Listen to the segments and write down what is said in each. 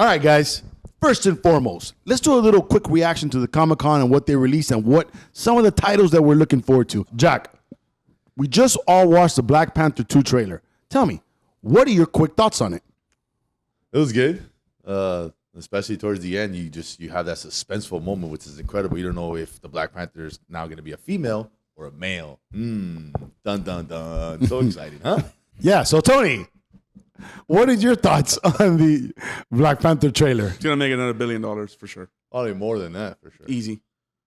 All right, guys. First and foremost, let's do a little quick reaction to the Comic-Con and what they released and what some of the titles that we're looking forward to. Jack, we just all watched the Black Panther 2 trailer. Tell me, what are your quick thoughts on it? It was good. Especially towards the end, you have that suspenseful moment, which is incredible. You don't know if the Black Panther is now going to be a female or a male. Dun, dun, dun. So exciting, huh? Yeah, so Tony, what is your thoughts on the Black Panther trailer? It's going to make another $1 billion for sure. Probably more than that, for sure. Easy.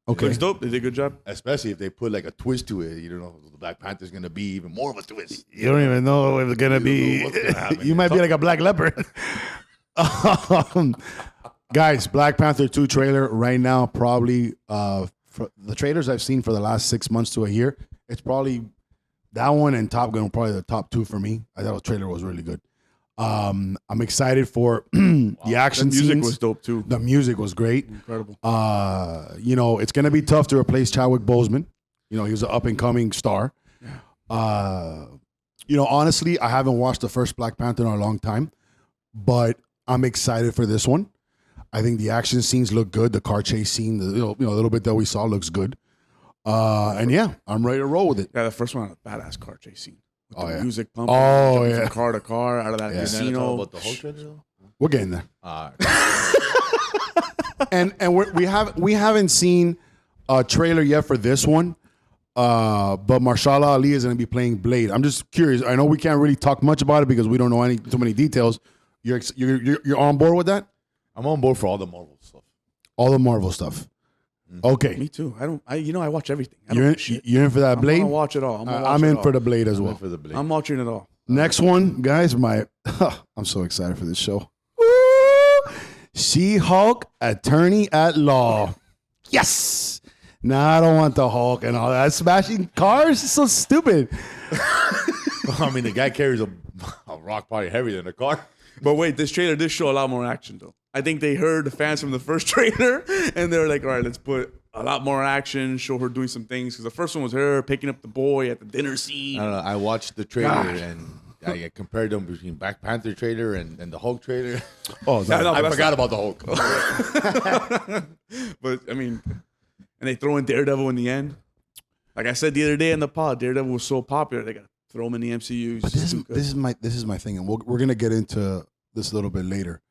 Okay. Looks dope. They did a good job. Especially if they put like a twist to it. You don't know if the Black Panther's going to be even more of a twist. You don't even know if it's going to be... What's gonna happen. You might be like a black leopard. Guys, Black Panther 2 trailer right now, probably for the trailers I've seen for the last 6 months to a year, it's probably that one and Top Gun, probably the top two for me. I thought the trailer was really good. I'm excited for the action scenes. The music was dope too. The music was great. Incredible. It's going to be tough to replace Chadwick Boseman. He was an up-and-coming star. Honestly, I haven't watched the first Black Panther in a long time, but I'm excited for this one. I think the action scenes look good. The car chase scene, the little bit that we saw looks good. And yeah, I'm ready to roll with it. Yeah, the first one had a badass car chase scene. With the yeah. music pumping. From car to car, out of that casino. About the whole trailer, though? We're getting there. And we haven't seen a trailer yet for this one. But Marshala Ali is going to be playing Blade. I'm just curious. I know we can't really talk much about it because we don't know too many details. You're on board with that? I'm on board for all the Marvel stuff. All the Marvel stuff. Okay. Me too. I watch everything. You're in for that Blade? I'm gonna watch it all. I'm in for the Blade as well. For the Blade. I'm watching it all. Next one, guys. I'm so excited for this show. Woo! She-Hulk, Attorney at Law. Yes. Nah, I don't want the Hulk and all that. Smashing cars? It's so stupid. I mean, the guy carries a rock probably heavier than a car. But wait, this trailer did show a lot more action, though. I think they heard the fans from the first trailer, and they were like, all right, let's put a lot more action, show her doing some things. Because the first one was her picking up the boy at the dinner scene. I don't know. I watched the trailer, and I compared them between Black Panther trailer and the Hulk trailer. Oh, I forgot about the Hulk. But, I mean, and they throw in Daredevil in the end. Like I said the other day in the pod, Daredevil was so popular, they got to throw him in the MCU. But this is my thing, and we're gonna get into this a little bit later.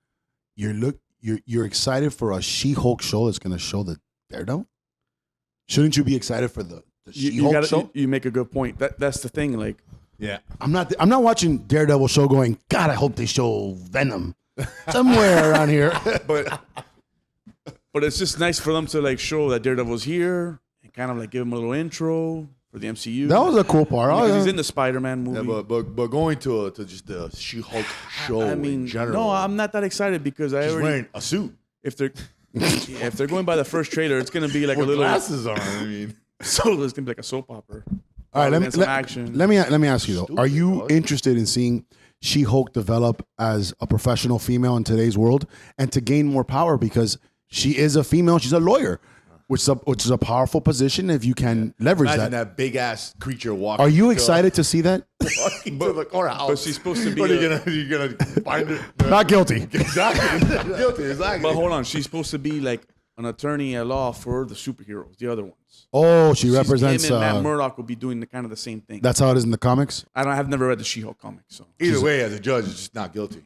You're excited for a She-Hulk show that's gonna show the Daredevil? Shouldn't you be excited for the She-Hulk show? You make a good point. That's the thing. Like, Yeah. I'm not watching Daredevil show going, God, I hope they show Venom somewhere around here. But it's just nice for them to like show that Daredevil's here and kind of like give him a little intro for the MCU. That was a cool part. Because he's in the Spider-Man movie. Yeah, but going to just the She-Hulk show in general. No, I'm not that excited because She's wearing a suit. If they're going by the first trailer, it's gonna be like With a little glasses on. I mean, so it's gonna be like a soap opera. All right, let me ask you though. Stupid, Are you dog. interested in seeing She-Hulk develop as a professional female in today's world and to gain more power because she is a female, she's a lawyer, which is a powerful position if you can leverage imagine that. that big ass creature walking. Are you excited to see that? to the courthouse? But she's supposed to be. What are you gonna find her? Not guilty. Exactly. Guilty. Exactly. But hold on, she's supposed to be like an attorney at law for the superheroes, the other ones. Oh, she represents. Him and Matt Murdock will be doing the same thing. That's how it is in the comics. I've never read the She-Hulk comics, so Either way, as a judge, it's just not guilty.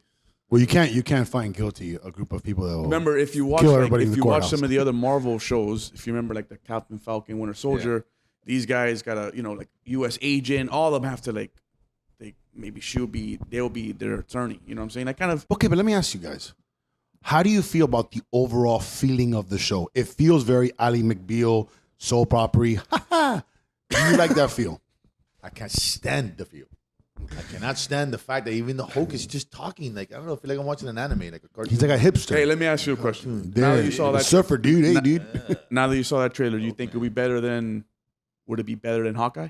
Well, you can't find guilty a group of people that will remember if you watch kill everybody in the watch courthouse. some of the other Marvel shows, if you remember like the Captain Falcon, Winter Soldier, these guys got a like U.S. agent. All of them have to they'll be their attorney. You know what I'm saying? I kind of Okay, but let me ask you guys. How do you feel about the overall feeling of the show? It feels very Ally McBeal, soap opera. Do you like that feel? I can't stand the feel. I cannot stand the fact that even the Hulk is just talking. Like, I don't know, I feel like I'm watching an anime, like a cartoon. He's like a hipster. Hey, let me ask you a question. Dude, Now that you saw that, surfer dude, hey dude. now that you saw that trailer, do you think would it be better than Hawkeye?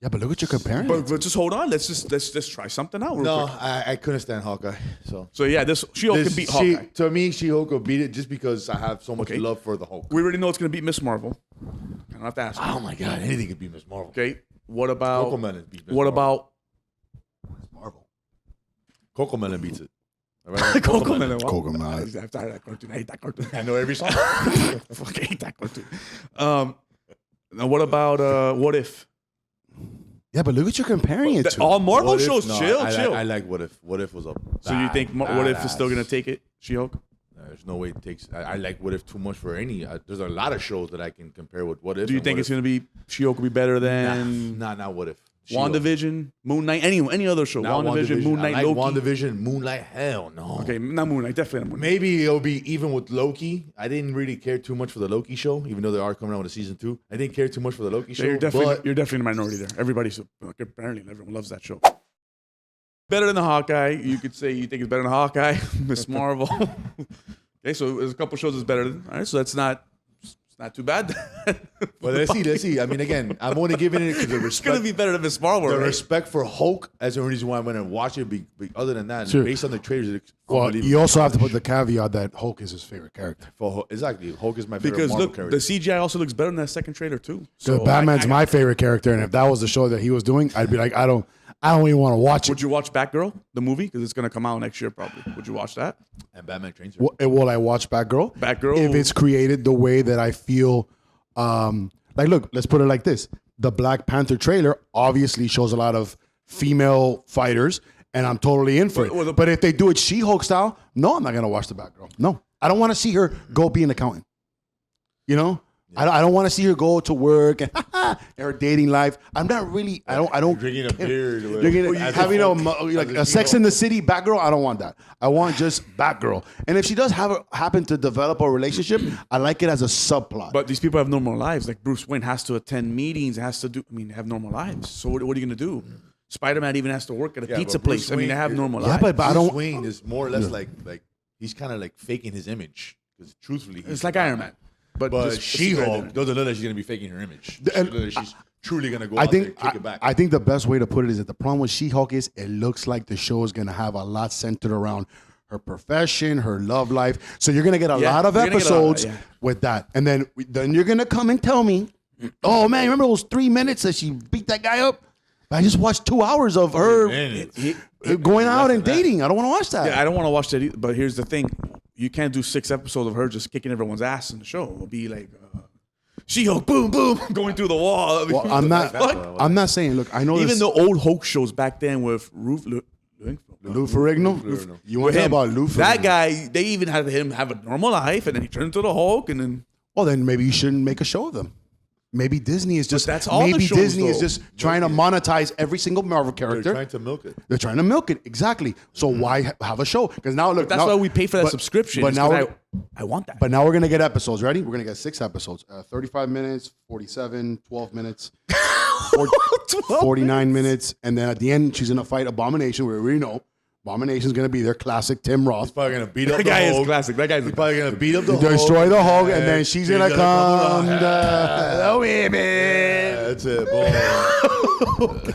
Yeah, but look what you're comparing. But just hold on. Let's just try something out. Real quick. I couldn't stand Hawkeye. So yeah, this She-Hulk could beat Hawkeye. To me, She-Hulk will beat it just because I have so much love for the Hulk. We already know it's going to beat Miss Marvel. I don't have to ask. Oh my God, anything could beat Miss Marvel. Okay, what about Cocomelon beats Miss what Marvel. about Miss Marvel? Cocomelon beats it. Cocomelon. Cocomelon. I'm tired of that cartoon. I hate that cartoon. I know every song. I fucking hate that cartoon. Now what about What If? Yeah, but look what you're comparing it to. All Marvel What If? shows, No, chill. I like What If. What If was a So you think What If is still gonna take it, She-Hulk? There's no way it takes. I like What If too much for any. There's a lot of shows that I can compare with What If. Do you and think What it's If. gonna be She-Hulk will be better than Not What If. She-Hulk. WandaVision, Moon Knight, any other show? Not WandaVision, Moon Knight, I like Loki. WandaVision, Moonlight. Hell no. Okay, not Moon Knight, definitely not Moon Knight. Maybe it'll be even with Loki. I didn't really care too much for the Loki show, even though they are coming out with a season 2. I didn't care too much for the Loki show. You're definitely but the minority there. Everybody's apparently everyone loves that show. Better than the Hawkeye. You could say you think it's better than Hawkeye, Miss Marvel. Okay, so there's a couple shows that's better than. All right, so that's not too bad. But let's see. I mean, again, I'm only giving it because the It's gonna respect. be better than Miss Marvel. The Right? respect for Hulk as the reason why I'm going to watch it. Other than that, Sure. based on the trailers, it's Well, unbelievable. you also have to put the caveat that Hulk is his favorite character. Exactly. Hulk is my favorite Because Marvel look, character. the CGI also looks better in that second trailer too. So So Batman's my favorite character, and if that was the show that he was doing, I'd be like, I don't even want to watch it. Would you watch Batgirl, the movie? Because it's gonna come out next year probably. Would you watch that? and Batman trains. Will I watch Batgirl? Batgirl. If it's created the way that I feel, like, look, let's put it like this: the Black Panther trailer obviously shows a lot of female fighters, and I'm totally in for it. But if they do it She-Hulk style, no, I'm not gonna watch the Batgirl. No, I don't want to see her go be an accountant. You know. I don't want to see her go to work and her dating life. I'm not really. I don't Drinking a beer. having a Sex in the City Batgirl. I don't want that. I want just Batgirl. And if she does happen to develop a relationship, I like it as a subplot. But these people have normal lives. Like Bruce Wayne has to attend meetings, has to do. I mean, have normal lives. So what are you gonna do? Spider-Man even has to work at a pizza place. I mean, they have normal lives. but I Bruce don't. Wayne is more or less like he's kind of like faking his image because truthfully, It's like Iron Man. But just- She-Hulk doesn't look like she's gonna be faking her image. She's truly gonna go I out there think and kick it back. I think the best way to put it is that the problem with She-Hulk is it looks like the show is going to have a lot centered around her profession, her love life. So you're going to get a Yeah, lot of you're gonna get a lot, episodes yeah. with that, and then you're going to come and tell me, oh man, remember those 3 minutes that she beat that guy up? I just watched 2 hours of her going out and dating. I don't want to watch that. Yeah, I don't want to watch that either. But here's the thing. You can't do 6 episodes of her just kicking everyone's ass in the show. It'll be like She-Hulk, boom, boom, going through the wall. Well, I'm not. I'm not saying. Look, I know Even this, the old Hulk shows back then with Lou Ferrigno. You want to talk about Lou Ferrigno? that guy, they even had him have a normal life, and then he turned into the Hulk, and then Well, then maybe you shouldn't make a show of them. Maybe Disney is just. that's all the maybe shows, Disney is though. just trying to monetize every single Marvel They're character. trying to milk it. They're trying to milk it exactly. So why have a show? Because now look, that's now, why we pay for that but- subscription. But is now, 'cause I want that. but now we're gonna get episodes. Ready? We're gonna get 6 episodes. 35 minutes, 47, 12 minutes, 49 minutes, and then at the end she's gonna fight Abomination. We already know Abomination's gonna be there. Classic Tim Roth. He's probably gonna beat up that the guy is Hulk. classic. That guy's He's probably gonna beat up the Hulk. Destroy the Hulk, and then she's gonna come. come The women. That's it, boy.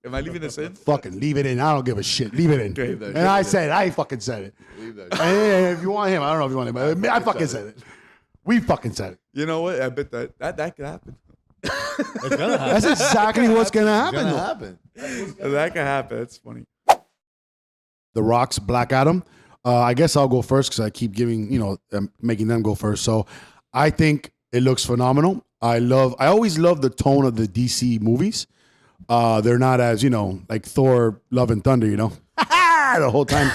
Am I leaving this in? Fucking leave it in. I don't give a shit. Leave it in. Okay. And I said, I fucking said it. Leave that And if you want him, I don't know if you want him, but I fucking said it. We fucking said it. You know what? I bet that could happen. It's gonna happen. That's exactly what's gonna happen. It's gonna though. happen. That could happen. That's funny. The Rock's Black Adam. I guess I'll go first because I keep making them go first. So I think it looks phenomenal. I always love the tone of the DC movies. They're not as, like Thor, Love and Thunder, the whole time.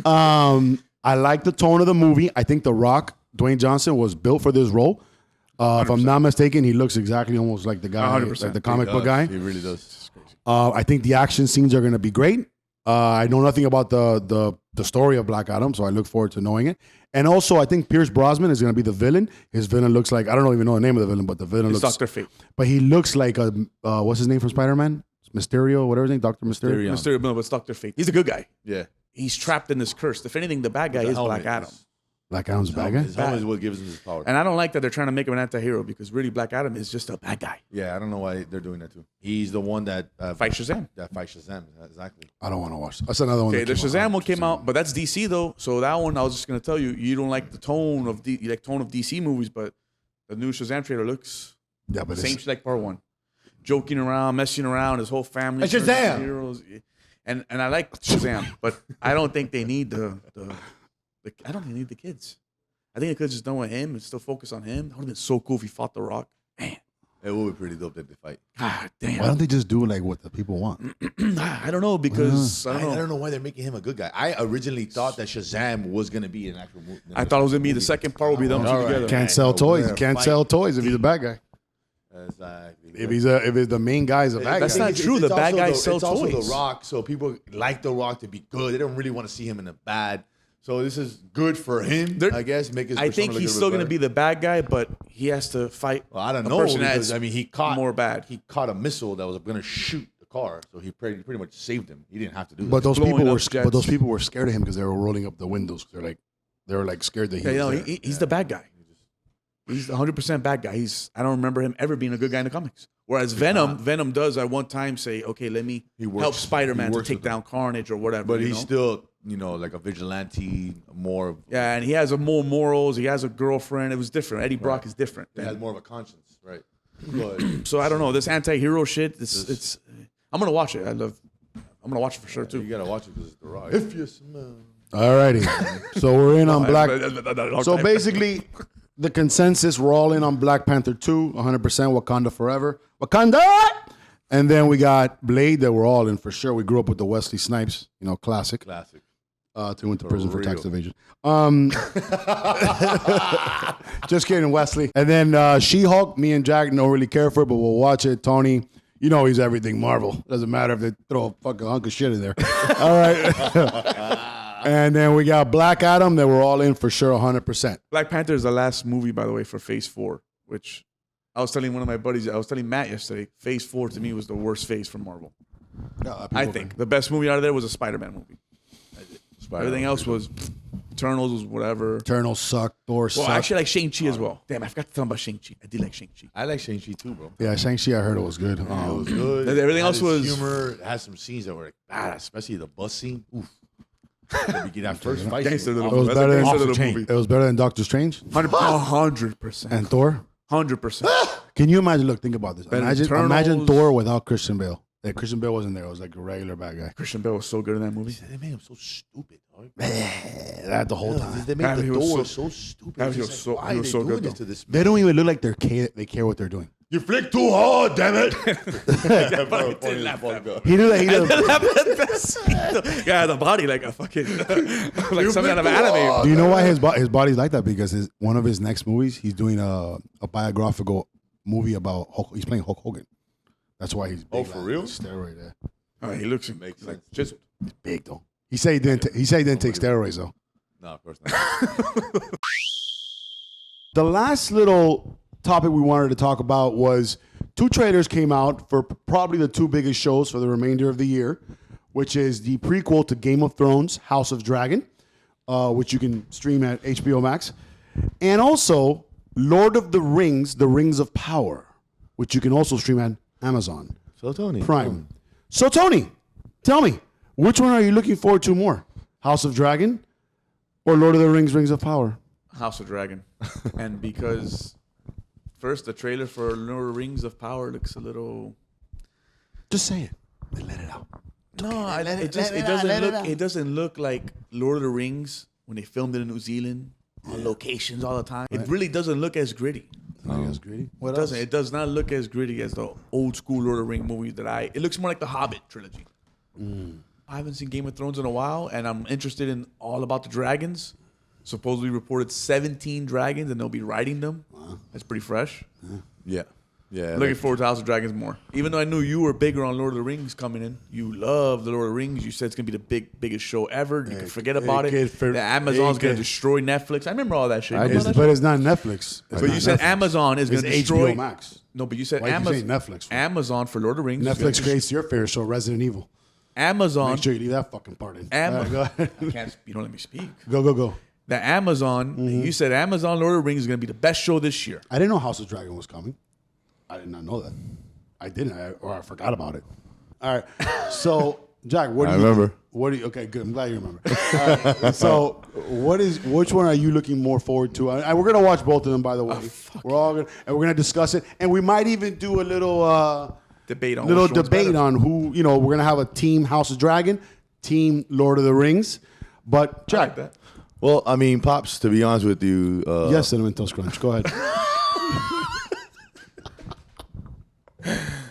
I like the tone of the movie. I think The Rock, Dwayne Johnson, was built for this role. If I'm not mistaken, he looks exactly almost like the guy, 100%. like the comic book guy. He really does. I think the action scenes are going to be great. I know nothing about the story of Black Adam, so I look forward to knowing it. And also, I think Pierce Brosnan is going to be the villain. His villain looks like, I don't even know the name of the villain, but the villain It's looks... Dr. Fate. But he looks like a, what's his name from Spider-Man? Mysterio, whatever his name, Dr. Mysterio. Mysterio, no, but it's Dr. Fate. He's a good guy. Yeah. He's trapped in this curse. If anything, the bad guy is Black Adam. Black Adam's a bad guy? His helmet is what gives him his power. And I don't like that they're trying to make him an anti-hero because really Black Adam is just a bad guy. Yeah, I don't know why they're doing that too. He's the one that Fight Shazam. That fights Shazam. Exactly. I don't want to watch that. That's another one. Okay, that the came out. Shazam one came out, but that's DC though. So that one, I was just gonna tell you, you don't like the tone of you like tone of DC movies, but the new Shazam trailer looks Yeah, but same shit like part one, joking around, messing around, his whole family. It's Shazam! Heroes. And I like Shazam, but I don't think they need I don't think they need the kids. I think they could just done with him and still focus on him. That would have been so cool if he fought The Rock. Man. It would be pretty dope that they fight. God damn. Why don't they just do like what the people want? I don't know because I I don't know why they're making him a good guy. I originally thought that Shazam was gonna be an actual movie. I thought it was gonna be the second part would be them two together. Can't sell toys. You can't sell toys if he's a bad guy. Exactly. If the main guy is a bad That's guy. not true. The bad guys sell It's also toys. The Rock, so people like The Rock to be good. They don't really want to see him in a bad. So this is good for him, I guess. Make his. I think he's still gonna be the bad guy, but he has to fight. Well, I don't a know person because that's he caught more bad. He caught a missile that was going to shoot the car, so he pretty much saved him. He didn't have to do that. But those blowing people up were jets. but those people were scared of him because they were rolling up the windows. They were like scared that he Yeah, was no, there. he's the bad guy. He's 100% bad guy. I don't remember him ever being a good guy in the comics. Whereas Venom does at one time say, okay, let me help Spider-Man to take down Carnage or whatever. But he's still, like a vigilante, more. Yeah, and he has more morals. He has a girlfriend. It was different. Eddie Brock is different. He has more of a conscience, right? But So I don't know. This anti-hero shit, it's I'm going to watch it. I'm going to watch it for sure, too. you gotta watch it because it's The Rock. If you smell. Alrighty. So we're in on Black. So Okay. basically, the consensus, we're all in on Black Panther 2, 100% Wakanda Forever. Wakanda! And then we got Blade that we're all in for sure. We grew up with the Wesley Snipes, classic. Classic. He went to prison for tax real. evasion. Just kidding, Wesley. And then She-Hulk, me and Jack don't really care for it, but we'll watch it. Tony, he's everything Marvel. Doesn't matter if they throw a fucking hunk of shit in there. All right. And then we got Black Adam that we're all in for sure, 100%. Black Panther is the last movie, by the way, for Phase 4, which I was telling one of my buddies, I was telling Matt yesterday, Phase 4 to me was the worst phase for Marvel. I think. The best movie out of there was a Spider-Man movie. Everything else was, Eternals was whatever. Eternals suck. Thor Well, suck. I actually like Shang-Chi as well. Damn, I forgot to tell him about Shang-Chi. I did like Shang-Chi. I like Shang-Chi too, bro. Yeah, Shang-Chi, I heard it was good. It was good. Everything It had else its was- humor. It had some scenes that were like bad, especially the bus scene. Oof. You get that first fight. Gangster scene. little It was That's better a than gangster little movie. It was better than Doctor Strange 100%. and Thor. 100%. Can you imagine? Look, think about this. Better Imagine Eternals. Thor without Christian Bale. That Christian Bale wasn't there. It was like a regular bad guy. Christian Bale was so good in that movie. They made him so stupid. Dog. That the whole time. They Yeah, made he the was door so- so stupid. Yeah, It's he just was so- why he are was they so doing good, this though. to this They don't even look like they care what they're doing. You flick too hard, damn it. He did that. Yeah, the body like a fucking like some kind of anime. Do you know why his body's like that? Because one of his next movies, he's doing a biographical movie about he's playing Hulk Hogan. That's why he's big. Oh, for real? Steroid. Yeah. Oh, he looks Makes like sense. just He's big though. He said he didn't. He take steroids though. No, of course not. The last little topic we wanted to talk about was 2 trailers came out for probably the 2 biggest shows for the remainder of the year, which is the prequel to Game of Thrones, House of Dragon, which you can stream at HBO Max, and also Lord of the Rings, The Rings of Power, which you can also stream at Amazon So Tony, Prime. So Tony, tell me, which one are you looking forward to more? House of Dragon or Lord of the Rings, Rings of Power? House of Dragon, and because first the trailer for Lord of the Rings of Power looks a little. Just say it. And let it out. No, it doesn't look like Lord of the Rings when they filmed it in New Zealand on locations all the time. It really doesn't look as gritty. That's greedy. What It does not look as gritty as the old school Lord of the Rings movies it looks more like the Hobbit trilogy. I haven't seen Game of Thrones in a while, and I'm interested in all about the dragons. Supposedly reported 17 dragons, and they'll be riding them. Wow. That's pretty fresh. Yeah. Looking forward to House of Dragons more. Even though I knew you were bigger on Lord of the Rings coming in. You love the Lord of the Rings. You said it's going to be the biggest show ever. You can forget about it. The Amazon's going to destroy Netflix. I remember all that shit. But it's not Netflix. But you said Amazon is going to destroy HBO Max. No, but you said Why you Amazon. saying Netflix for? Amazon for Lord of the Rings. is Netflix gonna creates your fair show, Resident Evil. Amazon. Make sure you leave that fucking part in. Go ahead. I can't. You don't let me speak. Go. The Amazon. You said Amazon Lord of the Rings is going to be the best show this year. I didn't know House of Dragon was coming. I did not know that. I didn't, or I forgot about it. All right. So, Jack, what do you remember. Okay, good. I'm glad you remember. All right. So, which one are you looking more forward to? And we're gonna watch both of them, by the way. We're all gonna discuss it, and we might even do a little debate on little which one's debate better. on who, you know, we're gonna have a team House of Dragon, team Lord of the Rings. But I Jack, like that. Well, I mean, Pops, to be honest with you, yes, Cinnamon Toast Crunch. Go ahead.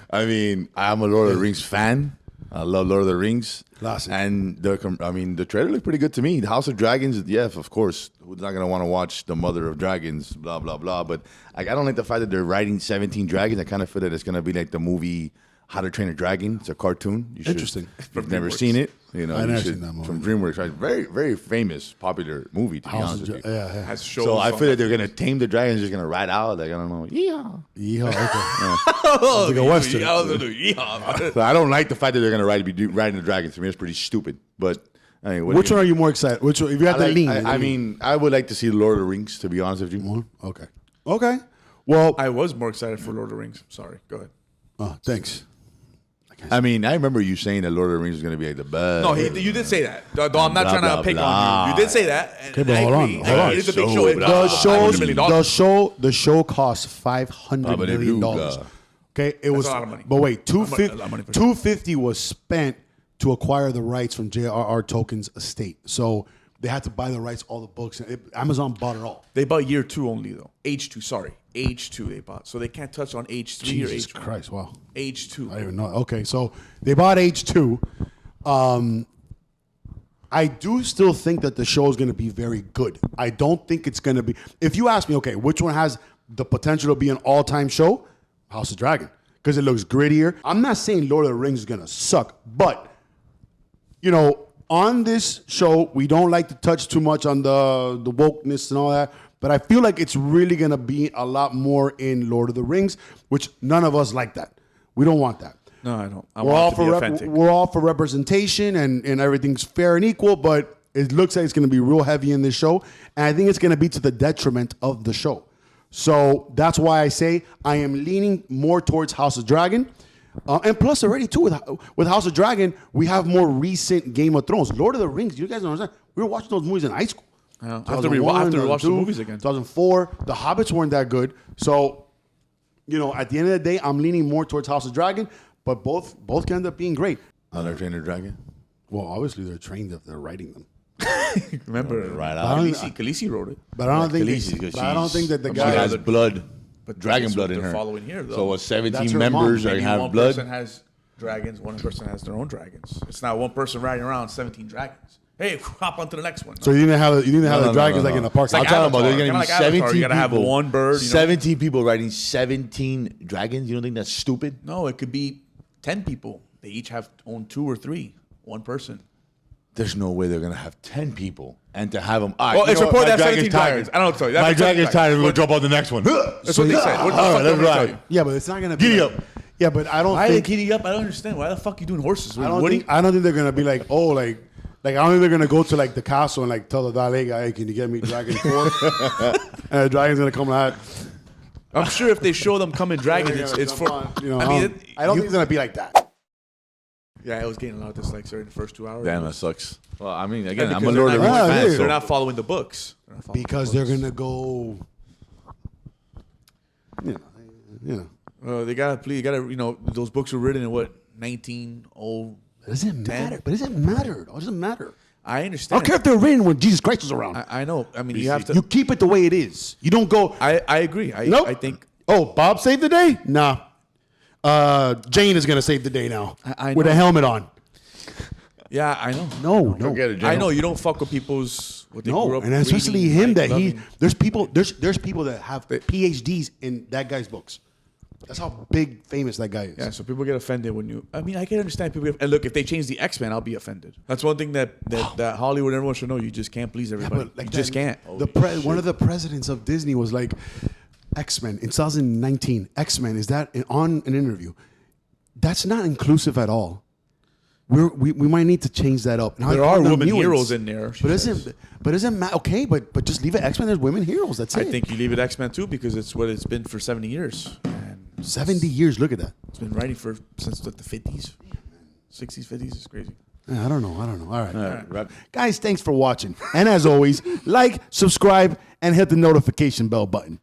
I mean, I'm a Lord of the Rings fan. I love Lord of the Rings. Classic. And the trailer looked pretty good to me. The House of Dragons, yeah, of course. Who's not gonna want to watch the Mother of Dragons? Blah blah blah. But I don't like the fact that they're writing 17 dragons. I kind of feel that it's gonna be like the movie How to Train a Dragon. It's a cartoon. You should, Interesting. If you've never seen it, you know, I've you never should, seen that movie. from DreamWorks. Right? Very very famous, popular movie. To be House honest of with you. yeah. Has shows So I on feel that that. they're gonna tame the dragons, just gonna ride out. Like I don't know, yeah. Yeehaw, okay. Oh, like a Western. Yeah. So I don't like the fact that they're gonna be riding the dragons. To me, it's pretty stupid. But I mean, Which one are you more excited? Which one? If you have to lean. I mean, I would like to see Lord of the Rings. To be honest with you, one. Okay. Okay. Well, I was more excited for Lord of the Rings. Sorry, go ahead. thanks. I mean, I remember you saying that Lord of the Rings is gonna be like the best. No, you did say that. Though I'm not Blah, trying to blah, pick blah. on you. You did say that. And Okay, but I hold on, agree. hold on. It is a big So show. It blah. costs $500 million. The show cost $500 million. Babadook. Okay, it was a lot of money. But wait, A lot of money for 250 was spent to acquire the rights from J.R.R. Tolkien's estate. So they had to buy the rights, all the books. Amazon bought it all. They bought year 2 only though. H2, sorry. H2 they bought. So they can't touch on H3 Jesus or H1. Christ! Wow. H2. I don't even know. Okay, so they bought H2. I do still think that the show is going to be very good. I don't think it's going to be. If you ask me, okay, which one has the potential to be an all-time show? House of Dragon, because it looks grittier. I'm not saying Lord of the Rings is going to suck, but you know, on this show, we don't like to touch too much on the wokeness and all that. But I feel like it's really going to be a lot more in Lord of the Rings, which none of us like that. We don't want that. No, I don't. I We're want all it to be for authentic. we're all for representation and everything's fair and equal, but it looks like it's going to be real heavy in this show, and I think it's going to be to the detriment of the show. So that's why I say I am leaning more towards House of Dragon, and plus already too with House of Dragon we have more recent Game of Thrones. Lord of the Rings, you guys don't understand. We were watching those movies in high school. I have to rewatch the movies again. 2004, The Hobbits weren't that good, so you know at the end of the day I'm leaning more towards House of Dragon. But both can end up being great. How to Train a Dragon. Well, obviously they're trained if they're writing them. Remember, Right I out. don't- Khaleesi wrote it. But I don't think. Khaleesi, 'cause But I don't think that the she guy has blood, dragon that's blood what in they're her. following here, though. So what? That's 17 her members mom. are Maybe have one blood. person has dragons, one person has their own dragons. It's not one person riding around 17 dragons. Hey, hop on to the next one. So you didn't have the dragons like in the park. I'm like talking about there's Avatar, going to be kinda like Avatar. 17 You gotta have people. one bird, you know? 17 people riding 17 dragons. You don't think that's stupid? No, it could be 10 people. They each own 2 or 3. One person. There's no way they're going to have 10 people and to have them. Well, it's reported that 17 dragons. I don't know. Sorry, My dragon's tired. We're going to jump on the next one. That's what they said. What the All fuck right, did they let's tell ride. you? Yeah, but it's not gonna be. Giddy like- up. Yeah, but I don't Why are they think. giddy up? I don't understand. Why the fuck you doing horses? I don't Woody? think. I don't think they're gonna be like, oh, like I don't think they're gonna go to like the castle and like tell the valet guy, hey, can you get me Dragon 4? And the dragon's gonna come out. I'm sure if they show them coming dragons, it's for. You know, I mean, I don't think it's gonna be like that. Yeah, I was getting a lot of dislikes during the first 2 hours. Damn, that sucks. Well, I mean, Yeah, again, I'm a because Lord of the they're Rings not- Yeah, fan. yeah. They're not following the books. Because they're gonna go. You know. They gotta please. You know, those books were written in what 1900. It doesn't matter. But it doesn't matter. It doesn't matter. I I understand. don't care if they're written when Jesus Christ was around. I know. I mean, you have to. You keep it the way it is. You don't go. I agree. Nope. I think. Oh, Bob saved the day? Nah. Jane is gonna save the day now I with know. a helmet on. Yeah, I know. No, Don't get it, I Jane. know you don't fuck with people's what they grew no, up and especially reading, him like, that loving. there's people that have PhDs in that guy's books. That's how big famous that guy is. Yeah, so people get offended when you. I mean, I can understand people. And look, if they change the X-Men, I'll be offended. That's one thing that Hollywood everyone should know. You just can't please everybody. But like you just can't. One of the presidents of Disney was like, X-Men in 2019. X-Men is that on an interview? That's not inclusive at all. We might need to change that up. Now, There I call are them women mutants. heroes in there, she But says. isn't okay? But just leave it X-Men. There's women heroes. That's I it. think you leave it X-Men too because it's what it's been for 70 years. And 70 years. Look at that. it's been writing since the 50s, 60s, 50s. It's crazy. I don't know. All right. All right. Guys, thanks for watching. And as always, like, subscribe, and hit the notification bell button.